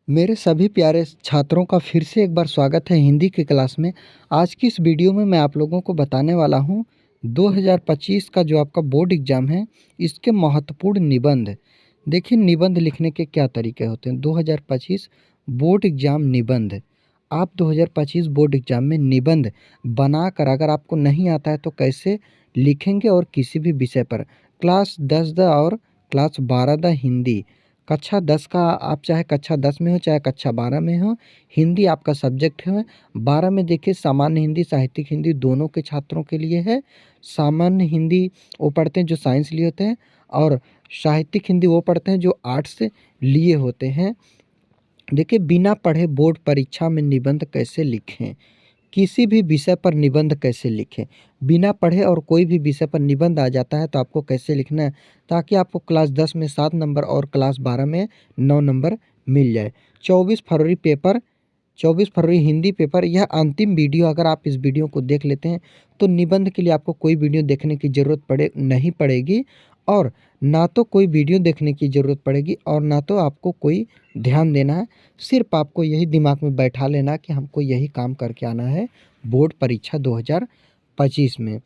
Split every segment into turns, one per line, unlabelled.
मेरे सभी प्यारे छात्रों का फिर से एक बार स्वागत है हिंदी की क्लास में। आज की इस वीडियो में मैं आप लोगों को बताने वाला हूँ 2025 का जो आपका बोर्ड एग्ज़ाम है, इसके महत्वपूर्ण निबंध। देखिए निबंध लिखने के क्या तरीके होते हैं। 2025 बोर्ड एग्ज़ाम निबंध। आप 2025 बोर्ड एग्ज़ाम में निबंध बनाकर अगर आपको नहीं आता है तो कैसे लिखेंगे और किसी भी विषय पर। क्लास 10 द और क्लास 12 द हिंदी। कक्षा 10 का आप चाहे कक्षा 10 में हो चाहे कक्षा 12 में हो, हिंदी आपका सब्जेक्ट है। 12 में देखिए सामान्य हिंदी, साहित्यिक हिंदी दोनों के छात्रों के लिए है। सामान्य हिंदी वो पढ़ते हैं जो साइंस लिए होते हैं, और साहित्यिक हिंदी वो पढ़ते हैं जो आर्ट्स लिए होते हैं। देखिए बिना पढ़े बोर्ड परीक्षा में निबंध कैसे लिखें, किसी भी विषय पर निबंध कैसे लिखें। बिना पढ़े और कोई भी विषय पर निबंध आ जाता है तो आपको कैसे लिखना है, ताकि आपको क्लास 10 में 7 नंबर और क्लास 12 में 9 नंबर मिल जाए। 24 फरवरी हिंदी पेपर, यह अंतिम वीडियो। अगर आप इस वीडियो को देख लेते हैं तो निबंध के लिए आपको कोई वीडियो देखने की ज़रूरत नहीं पड़ेगी, और ना तो कोई वीडियो देखने की ज़रूरत पड़ेगी और ना तो आपको कोई ध्यान देना है। सिर्फ आपको यही दिमाग में बैठा लेना कि हमको यही काम करके आना है बोर्ड परीक्षा 2025 में।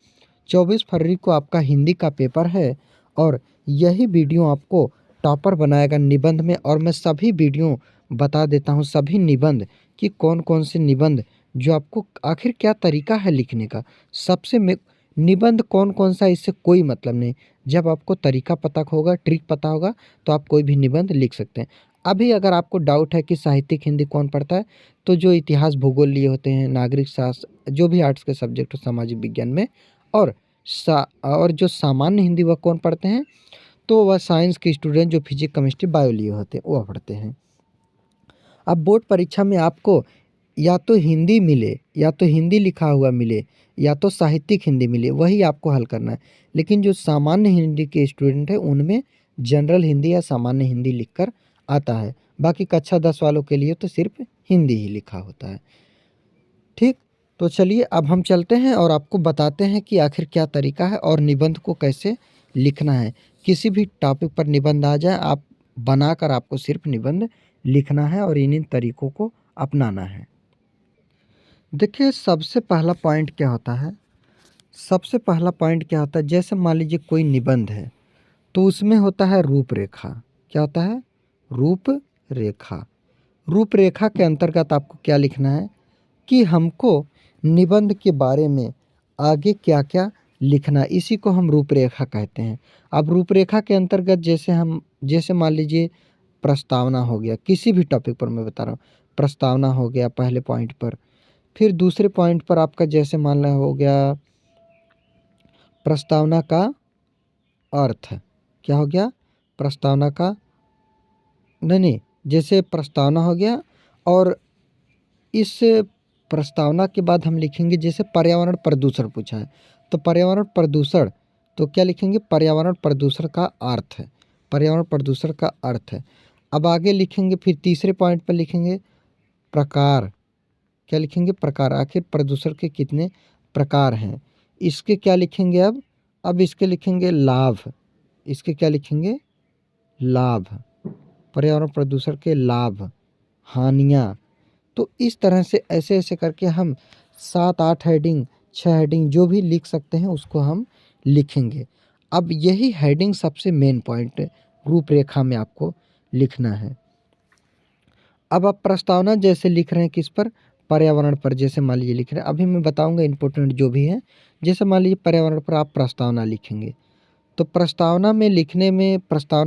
24 फरवरी को आपका हिंदी का पेपर है, और यही वीडियो आपको टॉपर बनाएगा निबंध में। और मैं सभी वीडियो बता देता हूँ, सभी निबंध कि कौन कौन से निबंध जो आपको, आखिर क्या तरीका है लिखने का। सबसे निबंध कौन कौन सा, इससे कोई मतलब नहीं। जब आपको तरीका पता होगा, ट्रिक पता होगा, तो आप कोई भी निबंध लिख सकते हैं। अभी अगर आपको डाउट है कि साहित्यिक हिंदी कौन पढ़ता है, तो जो इतिहास भूगोल लिए होते हैं, नागरिक शास्त्र, जो भी आर्ट्स के सब्जेक्ट हो सामाजिक विज्ञान में, और और जो सामान्य हिंदी वह कौन पढ़ते हैं, तो वह साइंस के स्टूडेंट जो फिजिक्स केमिस्ट्री बायो लिए होते हैं वह पढ़ते हैं। अब बोर्ड परीक्षा में आपको या तो हिंदी मिले, या तो हिंदी लिखा हुआ मिले, या तो साहित्यिक हिंदी मिले, वही आपको हल करना है। लेकिन जो सामान्य हिंदी के स्टूडेंट हैं उनमें जनरल हिंदी या सामान्य हिंदी लिखकर आता है। बाकी कक्षा 10 वालों के लिए तो सिर्फ हिंदी ही लिखा होता है। ठीक, तो चलिए अब हम चलते हैं और आपको बताते हैं कि आखिर क्या तरीका है और निबंध को कैसे लिखना है। किसी भी टॉपिक पर निबंध आ जाए, आप बनाकर आपको सिर्फ निबंध लिखना है और इन तरीकों को अपनाना है। देखिए सबसे पहला पॉइंट क्या होता है, जैसे मान लीजिए कोई निबंध है तो उसमें होता है रूपरेखा। क्या होता है? रूपरेखा। रूपरेखा के अंतर्गत आपको क्या लिखना है कि हमको निबंध के बारे में आगे क्या क्या लिखना है, इसी को हम रूपरेखा कहते हैं। अब रूपरेखा के अंतर्गत जैसे मान लीजिए प्रस्तावना हो गया, किसी भी टॉपिक पर मैं बता रहा हूँ, प्रस्तावना हो गया पहले पॉइंट पर। फिर दूसरे पॉइंट पर आपका जैसे मान लो हो गया प्रस्तावना का अर्थ। क्या हो गया? प्रस्तावना का, नहीं, जैसे प्रस्तावना हो गया, और इस प्रस्तावना के बाद हम लिखेंगे जैसे पर्यावरण प्रदूषण पूछा है, तो पर्यावरण प्रदूषण, तो क्या लिखेंगे? पर्यावरण प्रदूषण का अर्थ है। पर्यावरण प्रदूषण का अर्थ है। अब आगे लिखेंगे, फिर तीसरे पॉइंट पर लिखेंगे प्रकार। क्या लिखेंगे? प्रकार। आखिर प्रदूषण के कितने प्रकार हैं, इसके क्या लिखेंगे? अब इसके लिखेंगे लाभ। इसके क्या लिखेंगे? लाभ। पर्यावरण प्रदूषण के लाभ, हानियाँ। तो इस तरह से ऐसे ऐसे करके हम 7-8 हेडिंग, 6 हेडिंग जो भी लिख सकते हैं उसको हम लिखेंगे। अब यही हेडिंग सबसे मेन पॉइंट रूपरेखा में आपको लिखना है। अब आप प्रस्तावना जैसे लिख रहे हैं किस पर? पर्यावरण पर। जैसे मान लीजिए लिख रहे हैं, अभी मैं बताऊंगा इंपॉर्टेंट जो भी है। जैसे मान लीजिए पर्यावरण पर आप प्रस्तावना लिखेंगे, तो प्रस्तावना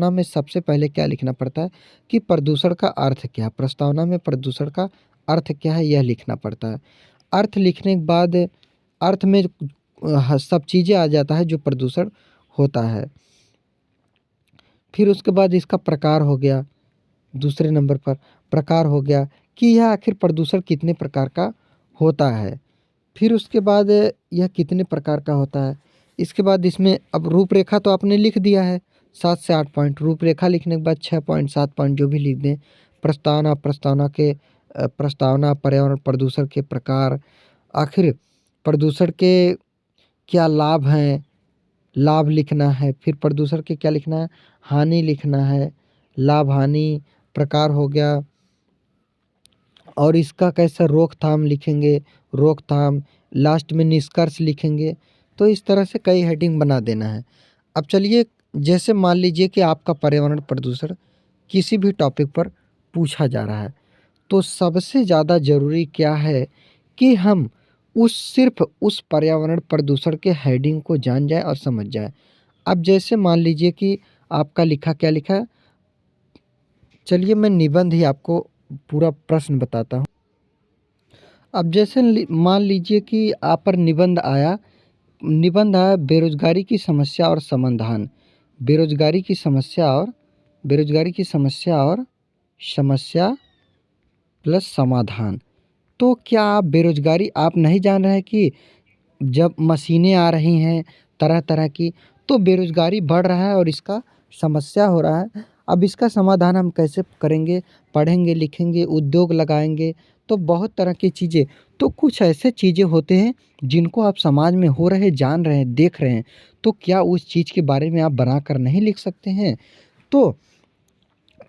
में सबसे पहले क्या लिखना पड़ता है कि प्रदूषण का अर्थ क्या है। प्रस्तावना में प्रदूषण का अर्थ क्या है यह लिखना पड़ता है। अर्थ लिखने के बाद अर्थ में सब चीज़ें आ जाता है जो प्रदूषण होता है। फिर उसके बाद इसका प्रकार हो गया, दूसरे नंबर पर प्रकार हो गया कि यह आखिर प्रदूषण कितने प्रकार का होता है। फिर उसके बाद यह कितने प्रकार का होता है। इसके बाद इसमें अब रूपरेखा तो आपने लिख दिया है 7 से 8 पॉइंट। रूपरेखा लिखने के बाद 6 पॉइंट 7 पॉइंट जो भी लिख दें। प्रस्तावना, पर्यावरण प्रदूषण के प्रकार, आखिर प्रदूषण के क्या लाभ हैं, लाभ लिखना है। फिर प्रदूषण के क्या लिखना है? हानि लिखना है। लाभ हानि, प्रकार हो गया, और इसका कैसा रोकथाम लिखेंगे, रोकथाम, लास्ट में निष्कर्ष लिखेंगे। तो इस तरह से कई हेडिंग बना देना है। अब चलिए, जैसे मान लीजिए कि आपका पर्यावरण प्रदूषण किसी भी टॉपिक पर पूछा जा रहा है, तो सबसे ज़्यादा ज़रूरी क्या है कि हम सिर्फ़ उस पर्यावरण प्रदूषण के हेडिंग को जान जाएँ और समझ जाएँ। अब जैसे मान लीजिए कि आपका लिखा क्या लिखा है? चलिए मैं निबंध ही आपको पूरा प्रश्न बताता हूँ। अब जैसे मान लीजिए कि आप पर निबंध आया बेरोजगारी की समस्या और समाधान। बेरोजगारी की समस्या और बेरोजगारी की समस्या प्लस समाधान। तो क्या आप बेरोजगारी आप नहीं जान रहे हैं कि जब मशीनें आ रही हैं तरह तरह की, तो बेरोजगारी बढ़ रहा है और इसका समस्या हो रहा है। अब इसका समाधान हम कैसे करेंगे? पढ़ेंगे, लिखेंगे, उद्योग लगाएंगे, तो बहुत तरह की चीज़ें। तो कुछ ऐसे चीज़ें होते हैं जिनको आप समाज में हो रहे जान रहे हैं, देख रहे हैं, तो क्या उस चीज़ के बारे में आप बनाकर नहीं लिख सकते हैं? तो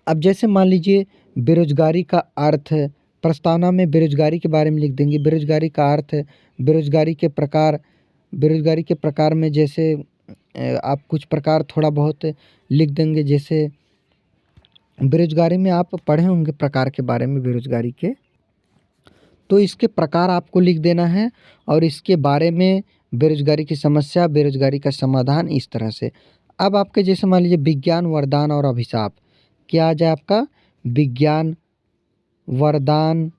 अब जैसे मान लीजिए बेरोजगारी का अर्थ है, प्रस्तावना में बेरोजगारी के बारे में लिख देंगे। बेरोजगारी का अर्थ है, बेरोजगारी के प्रकार, बेरोजगारी के प्रकार में जैसे आप कुछ प्रकार थोड़ा बहुत लिख देंगे। जैसे बेरोजगारी में आप पढ़े होंगे प्रकार के बारे में बेरोजगारी के, तो इसके प्रकार आपको लिख देना है और इसके बारे में बेरोजगारी की समस्या, बेरोजगारी का समाधान, इस तरह से। अब आपके जैसे मान लीजिए विज्ञान वरदान और अभिशाप, क्या आ जाए आपका? विज्ञान, वरदान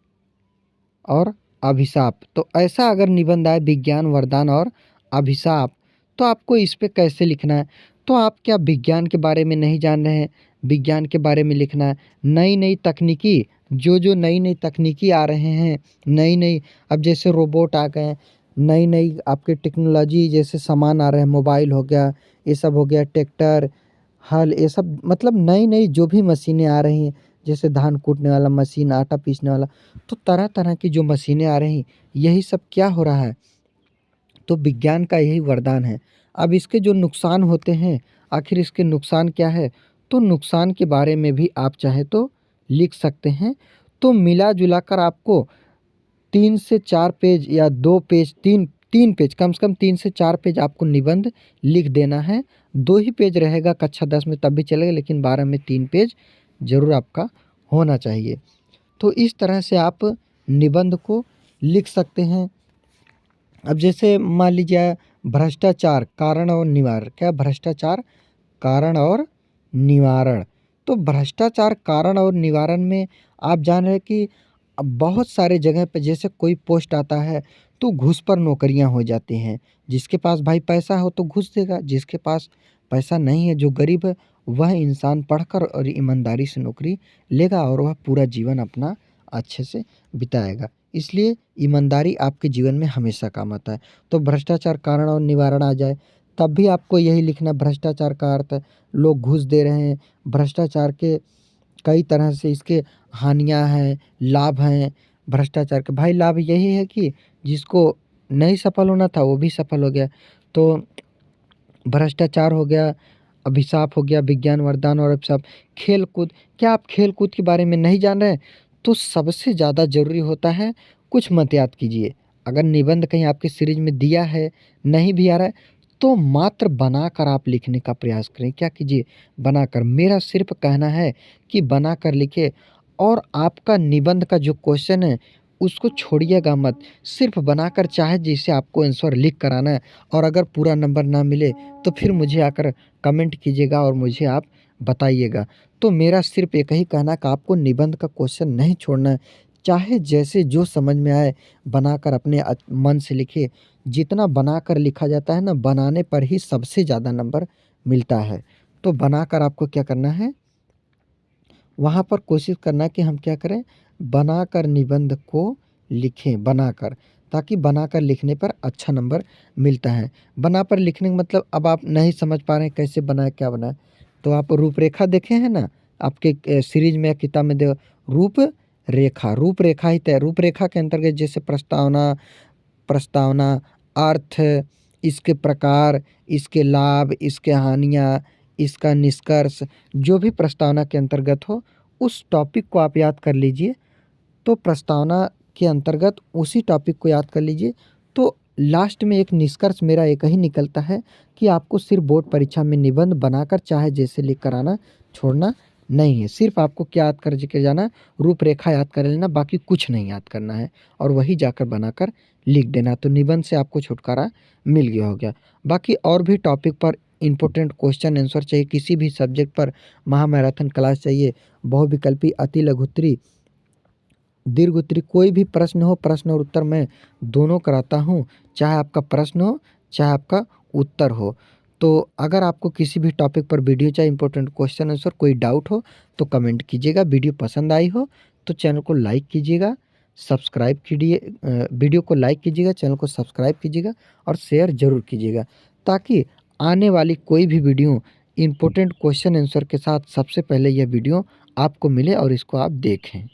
और अभिशाप। तो ऐसा अगर निबंध आए विज्ञान, वरदान और अभिशाप, तो आपको इस पे कैसे लिखना है? तो आप क्या विज्ञान के बारे में नहीं जान रहे हैं? विज्ञान के बारे में लिखना है। नई-नई तकनीकी, जो-जो नई-नई तकनीकी आ रहे हैं, नई-नई, अब जैसे रोबोट आ गए हैं, नई-नई आपके टेक्नोलॉजी जैसे सामान आ रहे हैं, मोबाइल हो गया, ये सब हो गया, ट्रैक्टर, हल, ये सब मतलब नई-नई जो भी मशीनें आ रही हैं, जैसे धान कूटने वाला मशीन, आटा पीसने वाला, तो तरह-तरह की जो मशीनें आ रही, यही सब क्या हो रहा है? तो विज्ञान का यही वरदान है। अब इसके जो नुकसान होते हैं, आखिर इसके नुकसान क्या है? तो नुकसान के बारे में भी आप चाहे तो लिख सकते हैं। तो मिला-जुला कर आपको 3 से 4 पेज या 2 पेज, 3 पेज, कम से कम 3 से 4 पेज आपको निबंध लिख देना है। 2 ही पेज रहेगा कक्षा 10 में तब भी चलेगा, लेकिन 12 में 3 पेज ज़रूर आपका होना चाहिए। तो इस तरह से आप निबंध को लिख सकते हैं। अब जैसे मान लीजिए भ्रष्टाचार, कारण और निवारण। क्या? भ्रष्टाचार, कारण और निवारण। तो भ्रष्टाचार, कारण और निवारण में आप जान रहे हैं कि अब बहुत सारे जगह पे जैसे कोई पोस्ट आता है तो घूस पर नौकरियां हो जाती हैं। जिसके पास भाई पैसा हो तो घूस देगा, जिसके पास पैसा नहीं है, जो गरीब है, वह इंसान पढ़कर और ईमानदारी से नौकरी लेगा और वह पूरा जीवन अपना अच्छे से बिताएगा। इसलिए ईमानदारी आपके जीवन में हमेशा काम आता है। तो भ्रष्टाचार, कारण और निवारण आ जाए, तब भी आपको यही लिखना। भ्रष्टाचार का अर्थ है लोग घूस दे रहे हैं। भ्रष्टाचार के कई तरह से इसके हानियाँ हैं, लाभ हैं। भ्रष्टाचार के भाई लाभ यही है कि जिसको नहीं सफल होना था वो भी सफल हो गया। तो भ्रष्टाचार हो गया, अभिशाप हो गया, विज्ञान वरदान और अभिशाप। खेल-कूद, क्या आप खेल-कूद के बारे में नहीं जान रहे हैं? तो सबसे ज़्यादा ज़रूरी होता है, कुछ मत याद कीजिए। अगर निबंध कहीं आपके सीरीज में दिया है, नहीं भी आ रहा है, तो मात्र बनाकर आप लिखने का प्रयास करें। क्या कीजिए? बनाकर। मेरा सिर्फ़ कहना है कि बनाकर लिखें और आपका निबंध का जो क्वेश्चन है, उसको छोड़िएगा मत। सिर्फ़ बनाकर चाहे जैसे आपको आंसर लिख कर आना है, और अगर पूरा नंबर ना मिले तो फिर मुझे आकर कमेंट कीजिएगा और मुझे आप बताइएगा। तो मेरा सिर्फ़ एक ही कहना है कि आपको निबंध का क्वेश्चन नहीं छोड़ना है। चाहे जैसे जो समझ में आए बनाकर अपने मन से लिखिए। जितना बनाकर लिखा जाता है ना, बनाने पर ही सबसे ज़्यादा नंबर मिलता है। तो बनाकर आपको क्या करना है, वहाँ पर कोशिश करना कि हम क्या करें, बनाकर निबंध को लिखें, बनाकर, ताकि बनाकर लिखने पर अच्छा नंबर मिलता है। बनाकर लिखने का मतलब, अब आप नहीं समझ पा रहे हैं कैसे बनाएँ, क्या बनाएँ, तो आप रूपरेखा देखे हैं ना, आपके सीरीज में या किताब में रूपरेखा, रूपरेखा ही तय, रूपरेखा के अंतर्गत जैसे प्रस्तावना, प्रस्तावना, अर्थ, इसके प्रकार, इसके लाभ, इसके हानियाँ, इसका निष्कर्ष, जो भी प्रस्तावना के अंतर्गत हो, उस टॉपिक को आप याद कर लीजिए। तो प्रस्तावना के अंतर्गत उसी टॉपिक को याद कर लीजिए। तो लास्ट में एक निष्कर्ष मेरा एक ही निकलता है कि आपको सिर्फ बोर्ड परीक्षा में निबंध बनाकर चाहे जैसे लिख कर आना, छोड़ना नहीं है। सिर्फ आपको क्या याद कर के जाना, रूपरेखा याद कर लेना, बाकी कुछ नहीं याद करना है और वही जाकर बनाकर लिख देना। तो निबंध से आपको छुटकारा मिल गया हो गया। बाकी और भी टॉपिक पर इम्पोर्टेंट क्वेश्चन आंसर चाहिए, किसी भी सब्जेक्ट पर महामैराथन क्लास चाहिए, बहुविकल्पी, अति लघुत्तरी, दीर्घ उत्तरी, कोई भी प्रश्न हो, प्रश्न और उत्तर मैं दोनों कराता हूँ, चाहे आपका प्रश्न हो चाहे आपका उत्तर हो। तो अगर आपको किसी भी टॉपिक पर वीडियो चाहिए, इंपॉर्टेंट क्वेश्चन आंसर, कोई डाउट हो तो कमेंट कीजिएगा। वीडियो पसंद आई हो तो चैनल को लाइक कीजिएगा, सब्सक्राइब कीजिए, वीडियो को लाइक कीजिएगा, चैनल को सब्सक्राइब कीजिएगा और शेयर ज़रूर कीजिएगा, ताकि आने वाली कोई भी वीडियो इंपॉर्टेंट क्वेश्चन आंसर के साथ सबसे पहले यह वीडियो आपको मिले और इसको आप देखें।